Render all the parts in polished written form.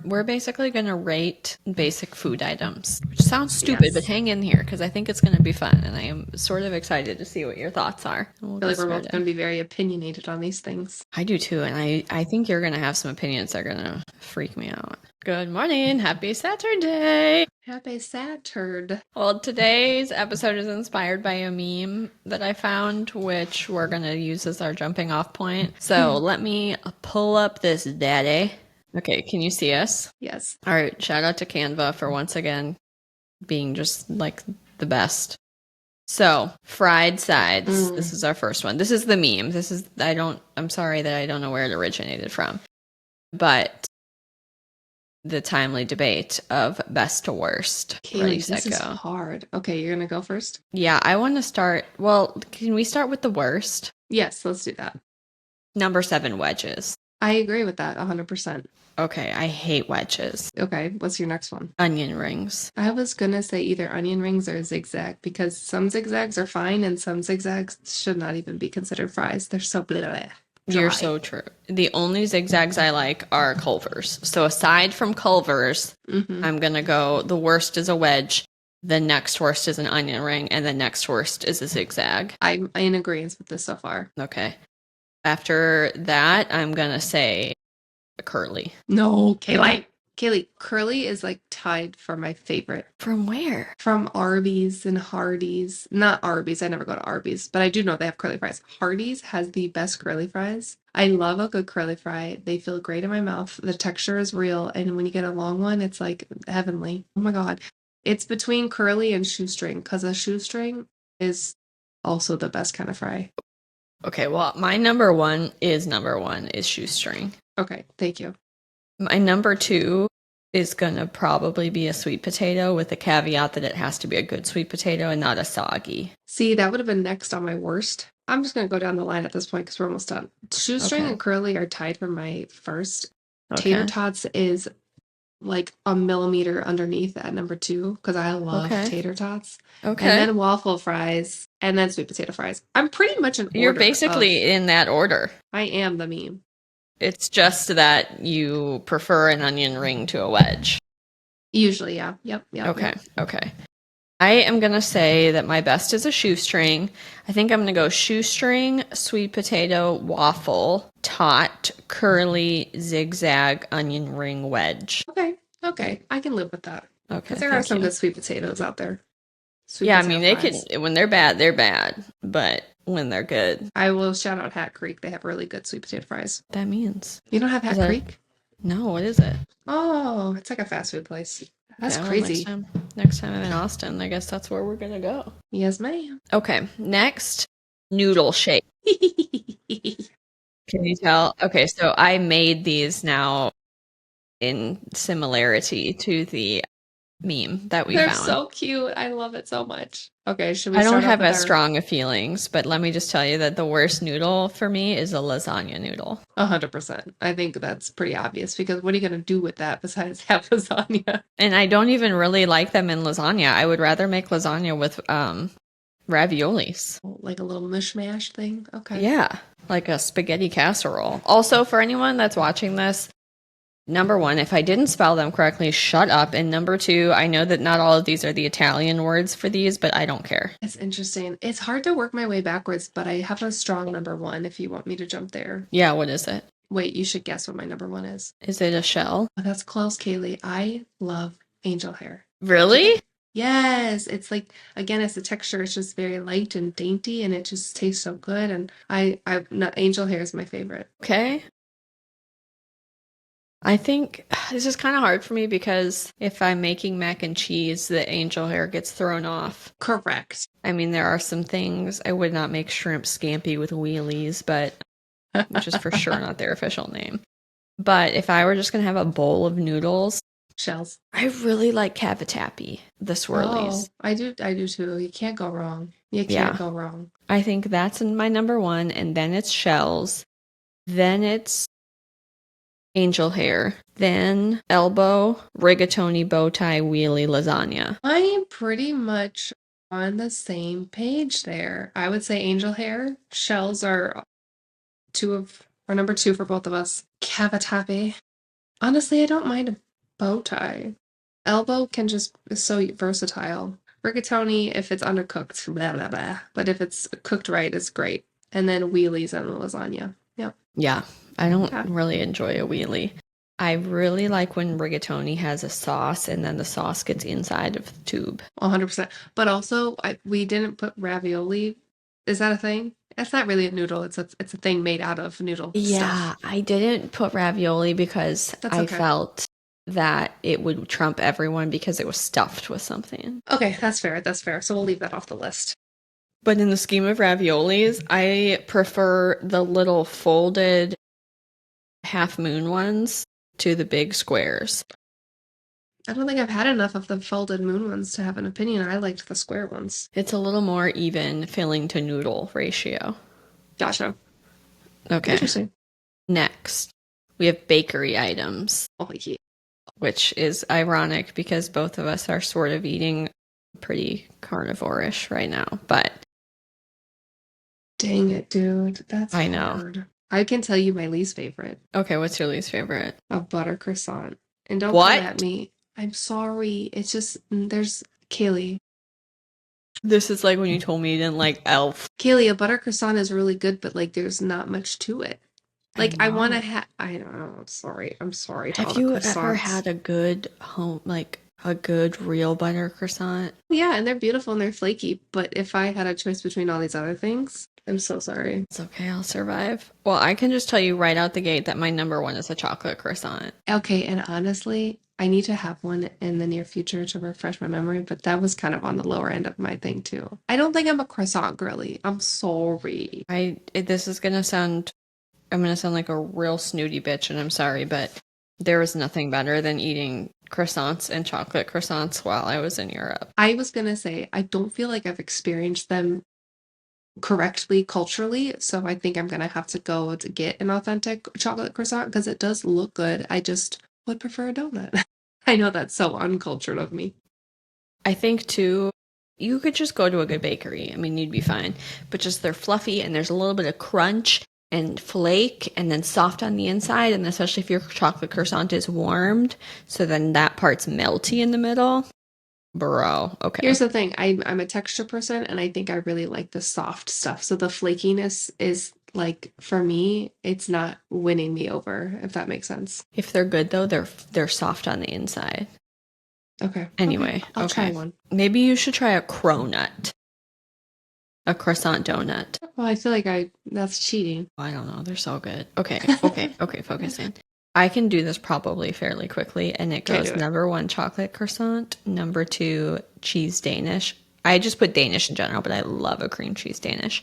we're basically gonna rate basic food items, which sounds stupid, Yes. but hang in here because I think it's gonna be fun, and I am sort of excited to see what your thoughts are. We'll I feel get like we're both started. going to be very opinionated on these things. I do too, and I think you're gonna have some opinions that are gonna freak me out. Good morning, happy Saturday. Happy Saturday. Well, today's episode is inspired by a meme that I found, which we're gonna use as our jumping off point. So let me pull up this daddy. Okay, can you see us? Yes. All right, shout out to Canva for once again being just like the best. So, fried sides. This is our first one. This is the meme. I'm sorry that I don't know where it originated from. But the timely debate of best to worst. Ready, Kailey, set, this is go. hard. Okay, you're going to go first? Yeah, I want to start. Well, can we start with the worst? Yes, let's do that. Number 7, wedges. I agree with that 100%. Okay, I hate wedges. Okay, what's your next one? Onion rings. I was going to say either onion rings or zigzag because some zigzags are fine and some zigzags should not even be considered fries. They're so blah, blah, blah. You're Dry. so true. The only zigzags I like are Culver's. So aside from Culver's, I'm going to go the worst is a wedge, the next worst is an onion ring, and the next worst is a zigzag. I'm in agreement with this so far. Okay. After that, I'm going to say a curly. No, Kailey. Kailey, curly is like tied for my favorite. From where? From Arby's and Hardee's. Not Arby's. I never go to Arby's, but I do know they have curly fries. Hardee's has the best curly fries. I love a good curly fry. They feel great in my mouth. The texture is real. And when you get a long one, it's like heavenly. Oh my God. It's between curly and shoestring because a shoestring is also the best kind of fry. Okay, well, my number one is shoestring. Okay, thank you. My number 2 is going to probably be a sweet potato with the caveat that it has to be a good sweet potato and not a soggy. See, that would have been next on my worst. I'm just going to go down the line at this point because we're almost done. Shoestring and curly are tied for my first. Tater tots is like a millimeter underneath at number 2 because I love tater tots. Okay. And then waffle fries and then sweet potato fries. I'm pretty much in order. You're basically in that order. I am the meme. It's just that you prefer an onion ring to a wedge. Usually, yeah. Yep. Okay. I am going to say that my best is a shoestring. I think I'm going to go shoestring, sweet potato, waffle, tot, curly, zigzag, onion ring, wedge. Okay. I can live with that. Okay. Because there are some good sweet potatoes out there. Yeah, I mean, they can, when they're bad, they're bad. But when they're good. I will shout out Hat Creek. They have really good sweet potato fries. That means. You don't have Hat Creek? No, what is it? Oh, it's like a fast food place. That's crazy. Next time I'm in Austin, I guess that's where we're going to go. Yes, ma'am. Okay, next, noodle shape. Can you tell? Okay, so I made these now in similarity to the meme that we found. They're so cute. I love it so much. Okay, should we I don't have as strong of feelings, but let me just tell you that the worst noodle for me is a lasagna noodle. 100%. I think that's pretty obvious because what are you going to do with that besides have lasagna? And I don't even really like them in lasagna. I would rather make lasagna with raviolis. Like a little mishmash thing? Okay. Yeah, like a spaghetti casserole. Also, for anyone that's watching this, number 1, if I didn't spell them correctly, shut up. And number 2, I know that not all of these are the Italian words for these, but I don't care. It's interesting. It's hard to work my way backwards, but I have a strong number 1 if you want me to jump there. Yeah, what is it? Wait, you should guess what my number 1 is. Is it a shell? Oh, that's close, Kailey. I love angel hair. Really? Yes, it's like, again, it's the texture. It's just very light and dainty, and it just tastes so good. And angel hair is my favorite. Okay. I think this is kind of hard for me because if I'm making mac and cheese, the angel hair gets thrown off. Correct. I mean, there are some things. I would not make shrimp scampi with wheelies, but which is for sure not their official name. But if I were just going to have a bowl of noodles, shells. I really like cavatappi, the swirlies. Oh, I do too. You can't go wrong. You can't go wrong. I think that's my number 1, and then it's shells. Then it's angel hair, then elbow, rigatoni, bow tie, wheelie, lasagna. I am pretty much on the same page there. I would say angel hair. Shells are number 2 for both of us. Cavatappi. Honestly, I don't mind bow tie. Elbow can just is so versatile. Rigatoni, if it's undercooked, blah blah blah. But if it's cooked right, it's great. And then wheelies and lasagna. Yep. Yeah, I don't Yeah. really enjoy a wheelie. I really like when rigatoni has a sauce and then the sauce gets inside of the tube. 100%. But also, we didn't put ravioli. Is that a thing? It's not really a noodle. It's a thing made out of noodle Yeah, stuff. I didn't put ravioli because That's I okay. felt that it would trump everyone because it was stuffed with something. Okay, that's fair. That's fair. So we'll leave that off the list. But in the scheme of raviolis, I prefer the little folded half moon ones to the big squares. I don't think I've had enough of the folded moon ones to have an opinion. I liked the square ones. It's a little more even filling to noodle ratio. Gotcha. Okay. Interesting. Next, we have bakery items, Oh, yeah. which is ironic because both of us are sort of eating pretty carnivore-ish right now, but Dang it, dude. That's I know. hard. I can tell you my least favorite. Okay, what's your least favorite? A butter croissant. And don't come at What? me. I'm sorry. It's just, there's Kaylee. This is like when you told me you didn't like Elf. Kaylee, a butter croissant is really good, but like there's not much to it. I Like I want to know. have, I don't know. I'm sorry. I'm sorry to all Have the you ever croissants. had a good home, like a good real butter croissant? Yeah, and they're beautiful and they're flaky, but if I had a choice between all these other things, I'm so sorry. It's okay, I'll survive. Well, I can just tell you right out the gate that my number one is a chocolate croissant. Okay, and honestly, I need to have one in the near future to refresh my memory, but that was kind of on the lower end of my thing too. I don't think I'm a croissant girly. I'm sorry. This is gonna sound, I'm gonna sound like a real snooty bitch, and I'm sorry, but there was nothing better than eating croissants and chocolate croissants while I was in Europe. I was gonna say, I don't feel like I've experienced them correctly culturally, so I think I'm gonna have to go to get an authentic chocolate croissant because it does look good. I just would prefer a donut. I know that's so uncultured of me. I think too, you could just go to a good bakery. I mean, you'd be fine. But just they're fluffy and there's a little bit of crunch and flake and then soft on the inside. And especially if your chocolate croissant is warmed, so then that part's melty in the middle. Bro, okay. Here's the thing, I'm a texture person and I think I really like the soft stuff. So the flakiness is like for me, it's not winning me over, if that makes sense. If they're good though, they're soft on the inside. Okay. Anyway, I'll try okay. one. Maybe you should try a cronut, a croissant donut. Well, I feel like that's cheating. I don't know. They're so good. Okay, okay, focus in. I can do this probably fairly quickly, and it Okay, goes do it. number one, chocolate croissant, number two, cheese Danish. I just put Danish in general, but I love a cream cheese Danish.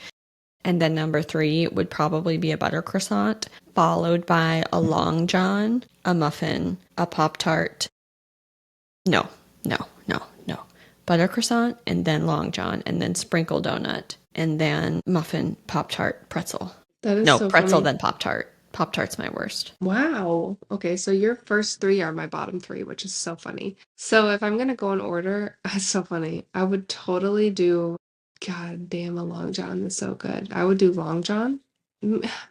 And then number three would probably be a butter croissant, followed by a long john, a muffin, a Pop Tart. No, no, no, no. Butter croissant, and then long john, and then sprinkle donut, and then muffin, Pop Tart, pretzel. That is No, so pretzel, funny. then Pop Tart. Pop Tart's my worst. Wow. Okay, so your first three are my bottom three, which is so funny. So if I'm gonna go in order, it's so funny. I would totally do, God damn, a Long John is so good. I would do Long John.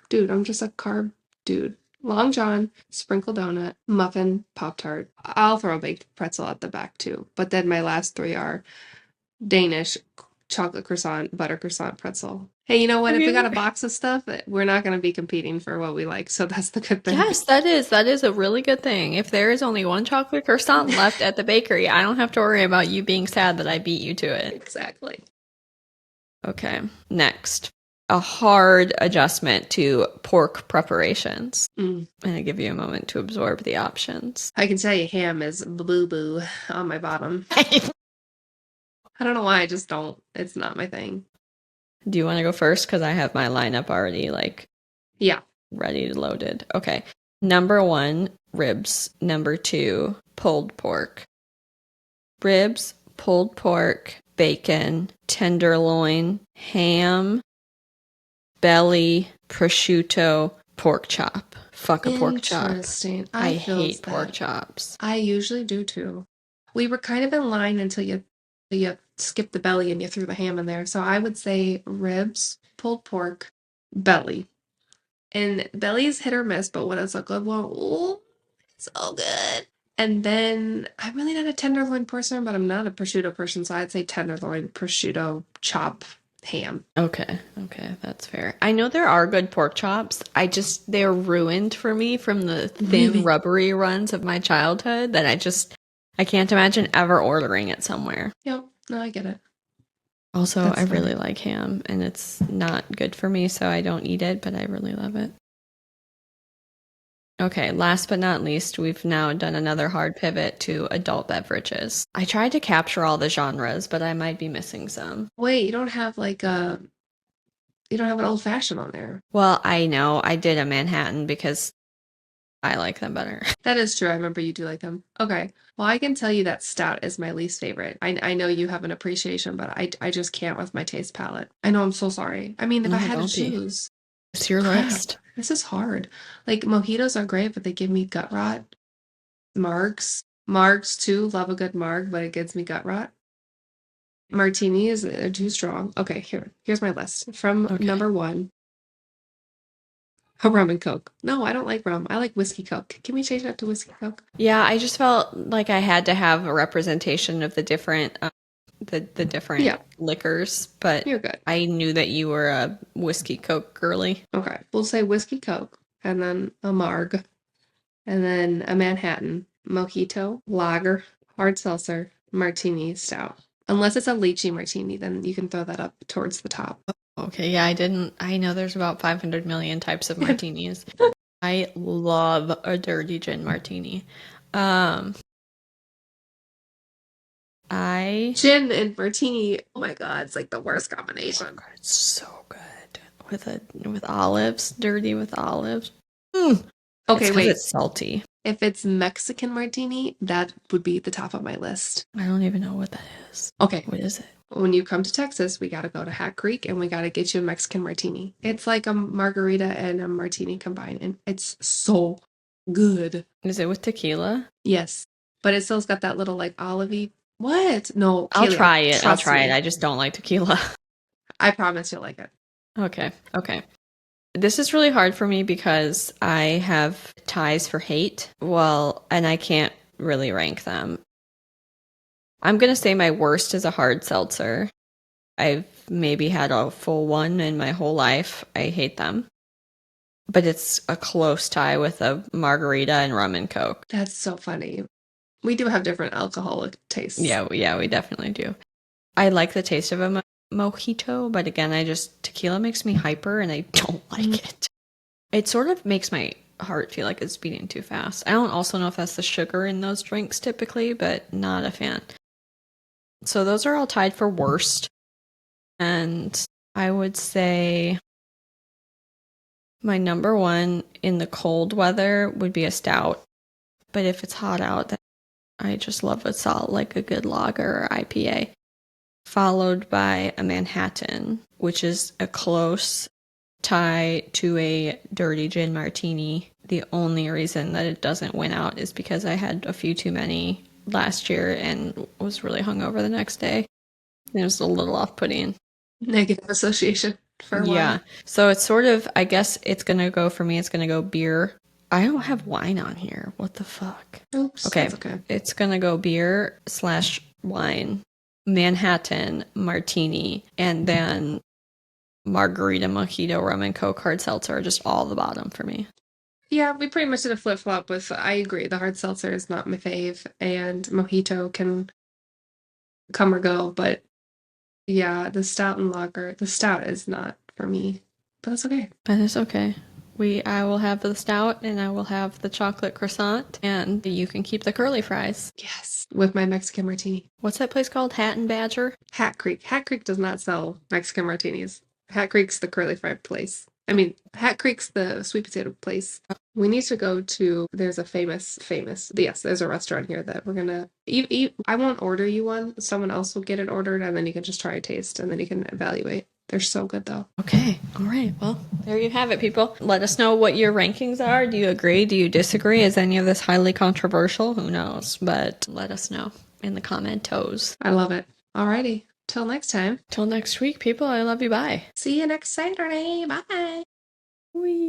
Dude, I'm just a carb dude. Long John, sprinkle donut, muffin, Pop Tart. I'll throw a baked pretzel at the back too. But then my last three are Danish, chocolate croissant, butter croissant, pretzel. Hey, you know what? If we got a box of stuff, we're not going to be competing for what we like. So that's the good thing. Yes, that is a really good thing. If there is only one chocolate croissant left at the bakery, I don't have to worry about you being sad that I beat you to it. Exactly. Okay, next. A hard adjustment to pork preparations. Mm. I'm gonna give you a moment to absorb the options. I can tell you ham is boo boo on my bottom. I don't know why, I just don't. It's not my thing. Do you want to go first? Because I have my lineup already, Yeah. ready to loaded. Okay. Number one, ribs. Number two, pulled pork. Ribs, pulled pork, bacon, tenderloin, ham, belly, prosciutto, pork chop. Fuck a pork chop. Interesting. I feel hate pork that. chops. I usually do too. We were kind of in line until you skip the belly and you threw the ham in there. So I would say ribs, pulled pork, belly. And belly's hit or miss, but when it's a good one, ooh, it's so good. And then I'm really not a tenderloin person, but I'm not a prosciutto person, so I'd say tenderloin, prosciutto, chop, ham. Okay, okay, that's fair. I know there are good pork chops. They're ruined for me from the thin, Really? rubbery runs of my childhood that I can't imagine ever ordering it somewhere. Yep. No, I get it. Also, I That's really funny. like ham, and it's not good for me, so I don't eat it, but I really love it. Okay, last but not least, we've now done another hard pivot to adult beverages. I tried to capture all the genres, but I might be missing some. Wait, you don't have an old fashioned on there. Well, I know I did a Manhattan because I like them better. That is true. I remember you do like them. Okay. Well, I can tell you that stout is my least favorite. I know you have an appreciation, but I just can't with my taste palette. I know, I'm so sorry. I mean, if I No, had to don't be. choose, It's your crap, list. this is hard. Like mojitos are great, but they give me gut rot. Margs too, love a good marg, but it gives me gut rot. Martinis are too strong. Okay, here's my list. From Okay. number one, a rum and coke. No, I don't like rum. I like whiskey coke. Can we change that to whiskey coke? Yeah, I just felt like I had to have a representation of the different the different Yeah, liquors, but you're good. I knew that you were a whiskey Coke girly. Okay, we'll say whiskey coke, and then a marg, and then a Manhattan, mojito, lager, hard seltzer, martini, stout. Unless it's a lychee martini, then you can throw that up towards the top. Okay, yeah, I know there's about 500 million types of martinis. I love a dirty gin martini. Um, I Gin and martini. Oh my God, it's like the worst Oh combination. God, it's so good with olives, dirty with olives. Mm. It's Okay, because wait. it's salty. If it's Mexican martini, that would be at the top of my list. I don't even know what that is. Okay, What is it? when you come to Texas, we got to go to Hat Creek and we got to get you a Mexican martini. It's like a margarita and a martini combined, and it's so good. Is it with tequila? Yes, but it still's got that little like olivey. What? No, I'll Kaylee, try it. I'll trust try it. me. I just don't like tequila. I promise you'll like it. Okay. Okay. This is really hard for me because I have ties for hate. Well, and I can't really rank them. I'm going to say my worst is a hard seltzer. I've maybe had a full one in my whole life. I hate them. But it's a close tie with a margarita and rum and coke. That's so funny. We do have different alcoholic tastes. Yeah, we definitely do. I like the taste of a mojito, but again, tequila makes me hyper and I don't like it. It sort of makes my heart feel like it's beating too fast. I don't also know if that's the sugar in those drinks typically, but not a fan. So those are all tied for worst. And I would say my number one in the cold weather would be a stout. But if it's hot out, then I just love a salt, like a good lager or IPA. Followed by a Manhattan, which is a close tie to a dirty gin martini. The only reason that it doesn't win out is because I had a few too many last year and was really hungover the next day. It was a little off-putting. Negative association for Yeah. wine. So it's sort of, I guess it's going to go for me, it's going to go beer. I don't have wine on here. What the fuck? Oops, Okay. that's okay. It's going to go beer slash wine, Manhattan, martini, and then margarita, mojito, rum and coke, hard seltzer are just all the bottom for me. Yeah, we pretty much did a flip flop with. I agree. The hard seltzer is not my fave, and mojito can come or go. But yeah, the stout and lager, the stout is not for me. But that's okay. But it's okay. I will have the stout and I will have the chocolate croissant and you can keep the curly fries. Yes, with my Mexican martini. What's that place called? Hat and Badger? Hat Creek. Hat Creek does not sell Mexican martinis. Hat Creek's the curly fry place. I mean, Hat Creek's the sweet potato place. We need to go to, there's a yes, there's a restaurant here that we're gonna eat. I won't order you one. Someone else will get it ordered and then you can just try a taste and then you can evaluate. They're so good though. Okay. All right. Well, there you have it, people. Let us know what your rankings are. Do you agree? Do you disagree? Is any of this highly controversial? Who knows? But let us know in the commentos. I love it. Alrighty. Till next time. Till next week, people. I love you. Bye. See you next Saturday. Bye. Wee.